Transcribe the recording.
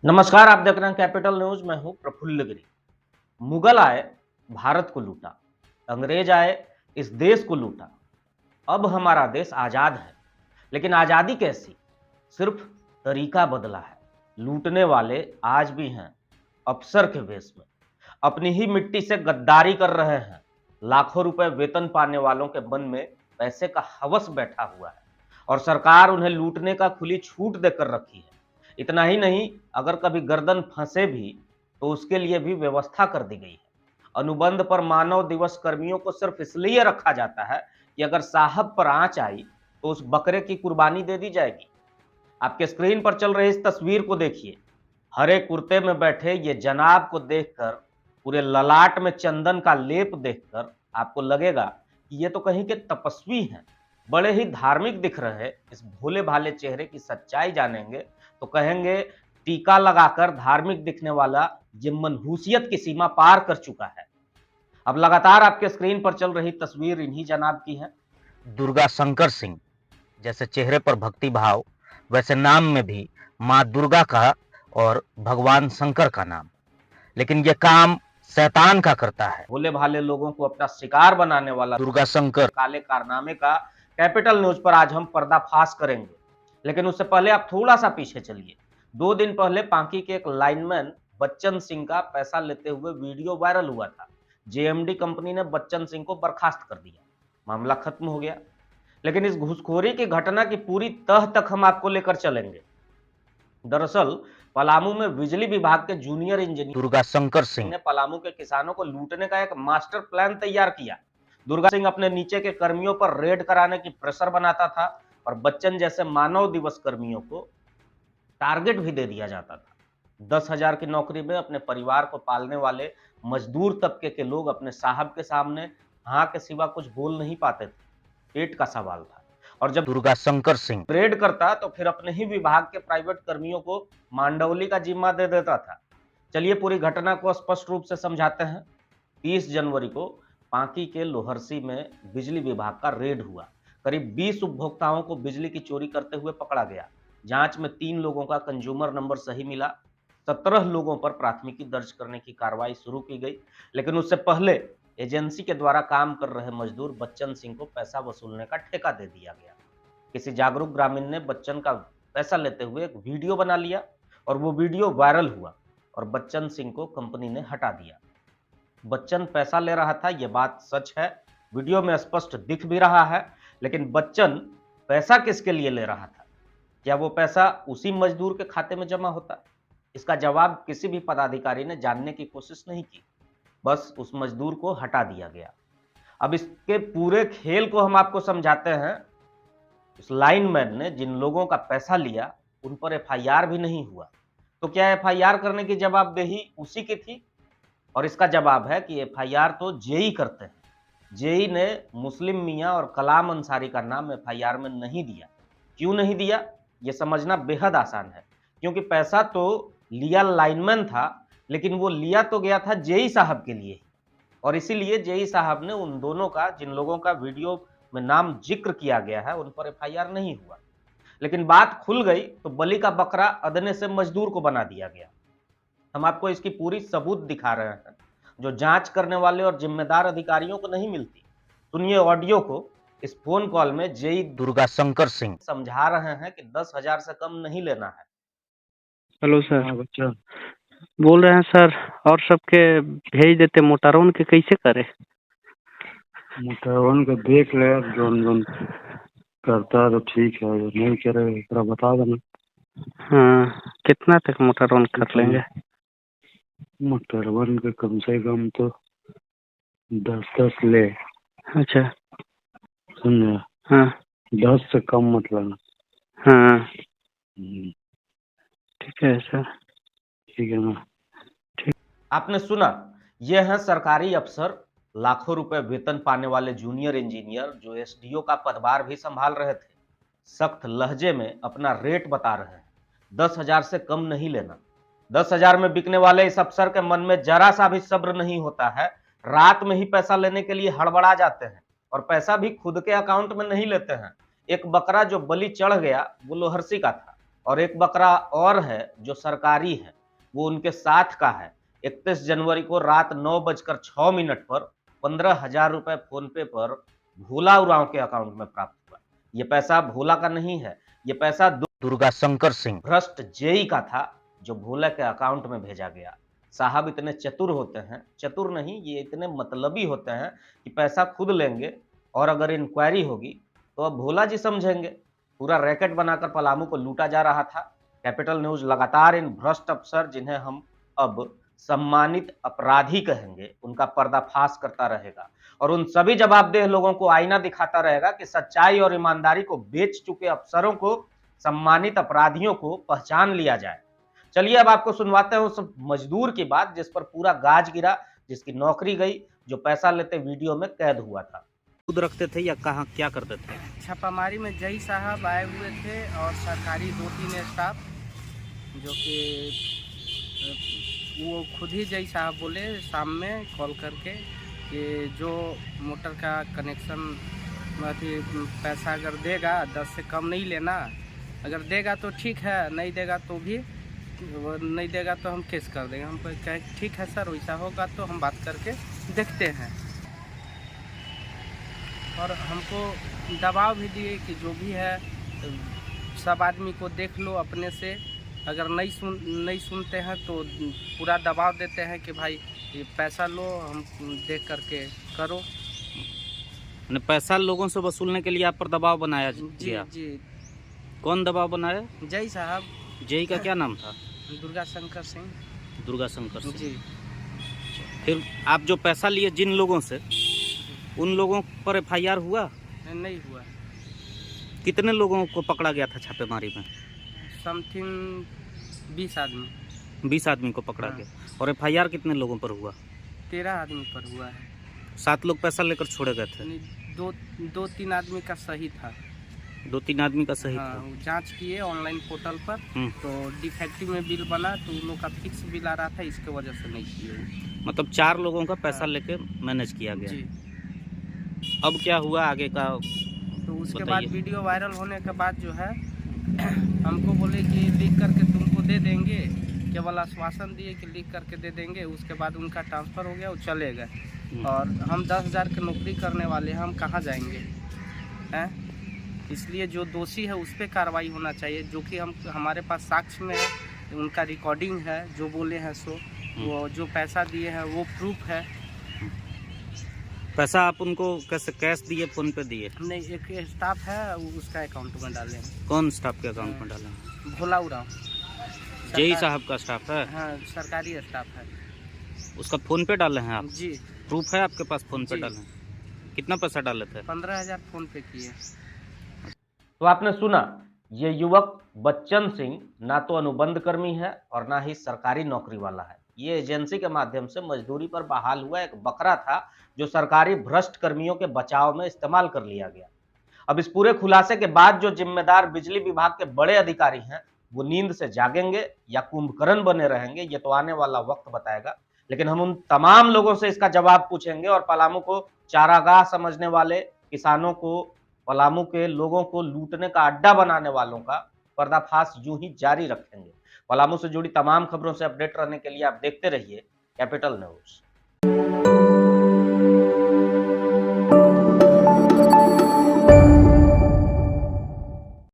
नमस्कार, आप देख रहे हैं कैपिटल न्यूज। मैं हूं प्रफुल्ल गिरी। मुगल आए, भारत को लूटा। अंग्रेज आए, इस देश को लूटा। अब हमारा देश आजाद है, लेकिन आजादी कैसी? सिर्फ तरीका बदला है। लूटने वाले आज भी हैं, अफसर के वेश में। अपनी ही मिट्टी से गद्दारी कर रहे हैं। लाखों रुपए वेतन पाने वालों के मन में पैसे का हवस बैठा हुआ है, और सरकार उन्हें लूटने का खुली छूट देकर रखी है। इतना ही नहीं, अगर कभी गर्दन फंसे भी तो उसके लिए भी व्यवस्था कर दी गई है। अनुबंध पर मानव दिवस कर्मियों को सिर्फ इसलिए रखा जाता है कि अगर साहब पर आंच आई तो उस बकरे की कुर्बानी दे दी जाएगी। आपके स्क्रीन पर चल रही इस तस्वीर को देखिए। हरे कुर्ते में बैठे ये जनाब को देखकर, पूरे ललाट में चंदन का लेप देखकर आपको लगेगा कि ये तो कहीं के तपस्वी हैं। बड़े ही धार्मिक दिख रहे इस भोले भाले चेहरे की सच्चाई जानेंगे तो कहेंगे, टीका लगाकर धार्मिक दिखने वाला ये मनहूसियत की सीमा पार कर चुका है। अब लगातार आपके स्क्रीन पर चल रही तस्वीर इन्हीं जनाब की है। दुर्गा शंकर सिंह। जैसे चेहरे पर भक्ति भाव, वैसे नाम में भी माँ दुर्गा का और भगवान शंकर का नाम। लेकिन ये काम शैतान का करता है। भोले भाले लोगों को अपना शिकार बनाने वाला दुर्गा शंकर काले कारनामे का कैपिटल न्यूज पर आज हम पर्दाफाश करेंगे। लेकिन उससे पहले आप थोड़ा सा पीछे चलिए। 2 दिन पहले पांकी के एक लाइनमैन बच्चन सिंह का पैसा लेते हुए वीडियो वायरल हुआ था। जेएमडी कंपनी ने बच्चन सिंह को बर्खास्त कर दिया, मामला खत्म हो गया। लेकिन इस घूसखोरी की घटना की पूरी तह तक हम आपको लेकर चलेंगे। दरअसल पलामू में बिजली विभाग के जूनियर इंजीनियर दुर्गा शंकर सिंह ने पलामू के किसानों को लूटने का एक मास्टर प्लान तैयार किया। दुर्गा सिंह अपने नीचे के कर्मियों पर रेड कराने की प्रेशर बनाता था, और बच्चन जैसे मानव दिवस कर्मियों को टारगेट भी दे दिया जाता था। 10,000 की नौकरी में अपने परिवार को पालने वाले मजदूर तबके के लोग अपने साहब के सामने हाँ के सिवा कुछ बोल नहीं पाते थे। पेट का सवाल था। और जब दुर्गा शंकर सिंह रेड करता तो फिर अपने ही विभाग के प्राइवेट कर्मियों को मांडवली का जिम्मा दे देता था। चलिए पूरी घटना को स्पष्ट रूप से समझाते हैं। 30 जनवरी को पांकी के लोहरसी में बिजली विभाग का रेड हुआ। करीब 20 उपभोक्ताओं को बिजली की चोरी करते हुए पकड़ा गया। जांच में 3 लोगों का कंज्यूमर नंबर सही मिला। 17 लोगों पर प्राथमिकी दर्ज करने की कार्रवाई शुरू की गई। लेकिन उससे पहले एजेंसी के द्वारा काम कर रहे मजदूर बच्चन सिंह को पैसा वसूलने का ठेका दे दिया गया। किसी जागरूक ग्रामीण ने बच्चन का पैसा लेते हुए एक वीडियो बना लिया, और वो वीडियो वायरल हुआ और बच्चन सिंह को कंपनी ने हटा दिया। बच्चन पैसा ले रहा था, यह बात सच है, वीडियो में स्पष्ट दिख भी रहा है। लेकिन बच्चन पैसा किसके लिए ले रहा था? क्या वो पैसा उसी मजदूर के खाते में जमा होता? इसका जवाब किसी भी पदाधिकारी ने जानने की कोशिश नहीं की। बस उस मजदूर को हटा दिया गया। अब इसके पूरे खेल को हम आपको समझाते हैं। उस लाइनमैन ने जिन लोगों का पैसा लिया उन पर एफआईआर भी नहीं हुआ। तो क्या एफआईआर करने की जवाबदेही उसी की थी? और इसका जवाब है कि एफआईआर तो जेई करते हैं। जेई ने मुस्लिम मियां और कलाम अंसारी का नाम एफआईआर में नहीं दिया। क्यों नहीं दिया, यह समझना बेहद आसान है। क्योंकि पैसा तो लिया लाइनमैन था, लेकिन वो लिया तो गया था जेई साहब के लिए। और इसीलिए जेई साहब ने उन दोनों का, जिन लोगों का वीडियो में नाम जिक्र किया गया है, उन पर एफआईआर नहीं हुआ। लेकिन बात खुल गई तो बलि का बकरा अदने से मजदूर को बना दिया गया। हम आपको इसकी पूरी सबूत दिखा रहे हैं, जो जांच करने वाले और जिम्मेदार अधिकारियों को नहीं मिलती। सुनिए ऑडियो को। इस फोन कॉल में जेई दुर्गा शंकर सिंह समझा रहे हैं कि 10,000 से कम नहीं लेना है। Hello sir. हाँ बच्चा, बोल रहे हैं सर, और सबके भेज देते मोटरों के कैसे करे? मोटरवन के देख ले, जोन जोन करता है तो ठीक है, जो नहीं करे एकरा बता देना। हाँ, कितना तक मोटरों कर लेंगे? मोटरवन के कम से कम तो 10-10 ले, अच्छा। समझे? हाँ 10 से कम मत लेना। हाँ, हम्म, ठीक है सर। ठीक है ना? आपने सुना, यह है सरकारी अफसर, लाखों रुपए वेतन पाने वाले जूनियर इंजीनियर जो एसडीओ का पदभार भी संभाल रहे थे। सख्त लहजे में अपना रेट बता रहे हैं। 10,000 से कम नहीं लेना। 10,000 में बिकने वाले इस अफसर के मन में जरा सा भी सब्र नहीं होता है। रात में ही पैसा लेने के लिए हड़बड़ा जाते हैं, और पैसा भी खुद के अकाउंट में नहीं लेते हैं। एक बकरा जो बलि चढ़ गया वो लोहरसी का था, और एक बकरा और है जो सरकारी है। वो उनके साथ का है। 31 जनवरी को रात 9:06 पर 15,000 रुपए फोन पे पर भोला उरांव के अकाउंट में प्राप्त हुआ। ये पैसा भोला का नहीं है, ये पैसा दुर्गा शंकर सिंह भ्रष्ट जेई का था, जो भोला के अकाउंट में भेजा गया। साहब इतने चतुर होते हैं, चतुर नहीं, ये इतने मतलबी होते हैं कि पैसा खुद लेंगे और अगर इंक्वायरी होगी तो अब भोला जी समझेंगे। पूरा रैकेट बनाकर पलामू को लूटा जा रहा था। कैपिटल न्यूज लगातार इन भ्रष्ट अफसर, जिन्हें हम अब सम्मानित अपराधी कहेंगे, उनका पर्दाफाश करता रहेगा और उन सभी जवाबदेह लोगों को आईना दिखाता रहेगा कि सच्चाई और ईमानदारी को बेच चुके अफसरों को, सम्मानित अपराधियों को पहचान लिया जाए। चलिए अब आपको सुनवाते हैं उस मजदूर की बात जिस पर पूरा गाज गिरा, जिसकी नौकरी गई, जो पैसा लेते वीडियो में कैद हुआ था। खुद रखते थे या कहाँ क्या करते थे? छापामारी में जई साहब आए हुए थे और सरकारी 2-3 स्टाफ, जो कि वो खुद ही जई साहब बोले शाम में कॉल करके कि जो मोटर का कनेक्शन पैसा अगर देगा 10 से कम नहीं लेना, अगर देगा तो ठीक है, नहीं देगा तो भी नहीं देगा तो हम केस कर देंगे। हम कहे ठीक है सर, वैसा होगा तो हम बात करके देखते हैं। और हमको दबाव भी दिए कि जो भी है सब आदमी को देख लो अपने से, अगर नहीं सुनते हैं तो पूरा दबाव देते हैं कि भाई ये पैसा लो, हम देख करके करो। पैसा लोगों से वसूलने के लिए आप पर दबाव बनाया जी जी। कौन दबाव बनाया? जय साहब। जेई का क्या नाम था? दुर्गा शंकर सिंह। दुर्गा शंकर सिंह जी। फिर आप जो पैसा लिए जिन लोगों से, उन लोगों पर FIR हुआ? नहीं हुआ। कितने लोगों को पकड़ा गया था छापेमारी में? समथिंग 20 आदमी। 20 आदमी को पकड़ा गया। और FIR कितने लोगों पर हुआ? 13 आदमी पर हुआ है। 7 लोग पैसा लेकर छोड़े गए थे? 2-3 आदमी का सही था। 2-3 आदमी का सही था। जांच किए ऑनलाइन पोर्टल पर, तो डिफेक्टिव में बिल बना, तो उन लोग का फिक्स बिल आ रहा था, इसके वजह से नहीं किए। मतलब 4 लोगों का पैसा लेके मैनेज किया गया। जी। अब क्या हुआ आगे का? तो उसके बाद वीडियो वायरल होने के बाद जो है हमको बोले कि लिख करके तुमको दे देंगे, केवल आश्वासन दिए कि लिख करके दे देंगे। उसके बाद उनका ट्रांसफ़र हो गया, वो चले गए। और हम 10,000 की नौकरी करने वाले हैं, हम कहाँ जाएंगे हैं? इसलिए जो दोषी है उस पर कार्रवाई होना चाहिए, जो कि हमारे पास साक्ष्य में है, उनका रिकॉर्डिंग है, जो बोले हैं सो, वो जो पैसा दिए हैं वो प्रूफ है। पैसा आप उनको कैसे कैश दिए, फोन पे दिए? नहीं, एक स्टाफ है, उसका अकाउंट में डाले हैं। कौन स्टाफ के अकाउंट में डाले? भोला उरांव। जेई साहब का स्टाफ है? हाँ, सरकारी स्टाफ है। उसका फोन पे डाले हैं आप? जी। प्रूफ है आपके पास फोन पे डाले? कितना पैसा डाले थे? 15,000 फोन पे किए। तो आपने सुना, ये युवक बच्चन सिंह ना तो अनुबंध कर्मी है और ना ही सरकारी नौकरी वाला है। ये एजेंसी के माध्यम से मजदूरी पर बहाल हुआ एक बकरा था, जो सरकारी भ्रष्ट कर्मियों के बचाव में इस्तेमाल कर लिया गया। अब इस पूरे खुलासे के बाद जो जिम्मेदार बिजली विभाग के बड़े अधिकारी हैं, वो नींद से जागेंगे या कुंभकर्ण बने रहेंगे, ये तो आने वाला वक्त बताएगा। लेकिन हम उन तमाम लोगों से इसका जवाब पूछेंगे और पलामू को चारागाह समझने वाले किसानों को, पलामू के लोगों को लूटने का अड्डा बनाने वालों का पर्दाफाश यूं ही जारी रखेंगे। पलामू से जुड़ी तमाम खबरों से अपडेट रहने के लिए आप देखते रहिए कैपिटल न्यूज।